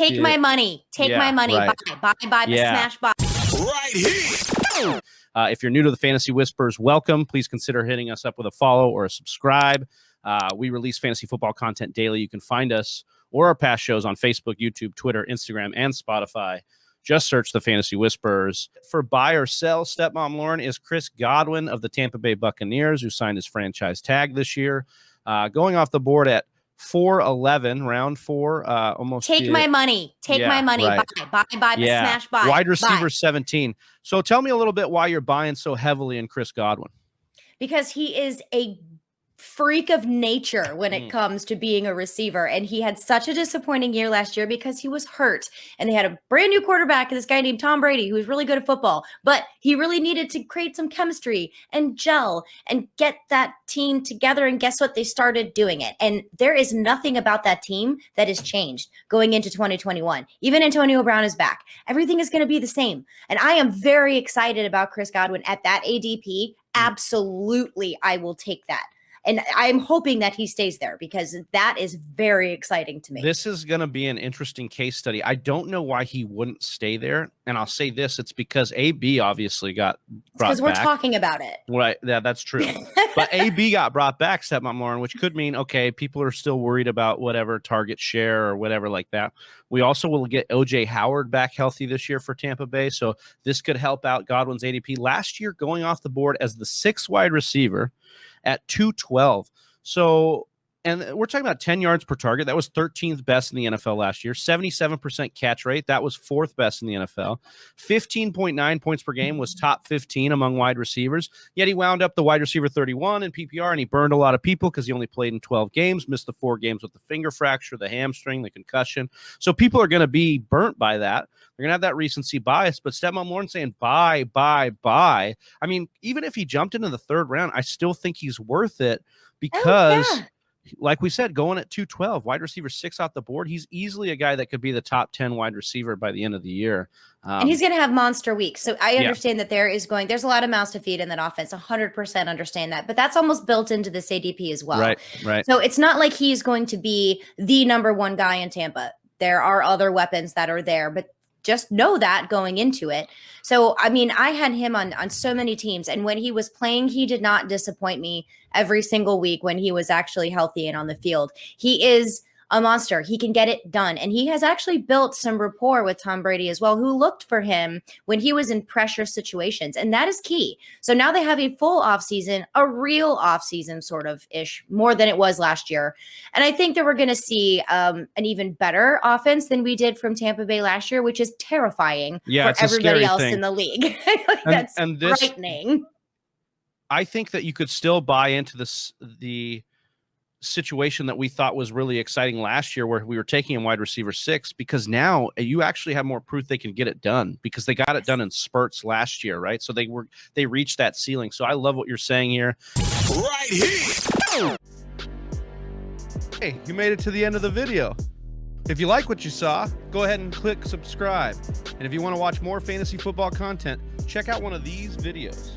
Take my money. Take my money. Right. Buy, smash, buy. Right here. If you're new to the Fantasy Whispers, welcome. Please consider hitting us up with a follow or a subscribe. We release fantasy football content daily. You can find us or our past shows on Facebook, YouTube, Twitter, Instagram, and Spotify. Just search the Fantasy Whispers. For buy or sell, Stepmom Lauren is Chris Godwin of the Tampa Bay Buccaneers, who signed his franchise tag this year. Going off the board at 4-11, round 4. Almost. Take my money. Take my money. Right. Buy, smash, buy. Wide receiver 17. So tell me a little bit why you're buying so heavily in Chris Godwin. Because he is a freak of nature when it comes to being a receiver. And he had such a disappointing year last year because he was hurt. And they had a brand new quarterback, this guy named Tom Brady, who was really good at football. But he really needed to create some chemistry and gel and get that team together. And guess what? They started doing it. And there is nothing about that team that has changed going into 2021. Even Antonio Brown is back. Everything is going to be the same. And I am very excited about Chris Godwin at that ADP. Absolutely, I will take that. And I'm hoping that he stays there because that is very exciting to me. This is going to be an interesting case study. I don't know why he wouldn't stay there. And I'll say this, it's because AB obviously got brought back. Because we're talking about it. Right. Yeah, that's true. But AB got brought back, Stepmom Lauren, which could mean, okay, people are still worried about whatever target share or whatever like that. We also will get OJ Howard back healthy this year for Tampa Bay. So this could help out Godwin's ADP. Last year, going off the board as the 6th wide receiver at 212. So, and we're talking about 10 yards per target. That was 13th best in the NFL last year. 77% catch rate. That was 4th best in the NFL. 15.9 points per game was top 15 among wide receivers. Yet he wound up the wide receiver 31 in PPR, and he burned a lot of people because he only played in 12 games, missed the 4 games with the finger fracture, the hamstring, the concussion. So people are going to be burnt by that. They're going to have that recency bias, but Stepmom Lauren saying buy. I mean, even if he jumped into the 3rd round, I still think he's worth it because like we said, going at 212, wide receiver 6 off the board, he's easily a guy that could be the top 10 wide receiver by the end of the year. And he's going to have monster weeks. So I understand that there's a lot of mouths to feed in that offense. 100% understand that. But that's almost built into this ADP as well. Right. So it's not like he's going to be the number 1 guy in Tampa. There are other weapons that are there, but just know that going into it. So, I mean, I had him on so many teams. And when he was playing, he did not disappoint me every single week when he was actually healthy and on the field. He is a monster. He can get it done. And he has actually built some rapport with Tom Brady as well, who looked for him when he was in pressure situations. And that is key. So now they have a full offseason, a real offseason sort of ish, more than it was last year. And I think that we're going to see an even better offense than we did from Tampa Bay last year, which is terrifying for everybody else in the league. That's frightening. I think that you could still buy into the situation that we thought was really exciting last year where we were taking him wide receiver 6 because now you actually have more proof they can get it done because they got it done in spurts last year, right? So they reached that ceiling. So I love what you're saying here. Right here. Hey, you made it to the end of the video. If you like what you saw, go ahead and click subscribe. And if you want to watch more fantasy football content, check out one of these videos.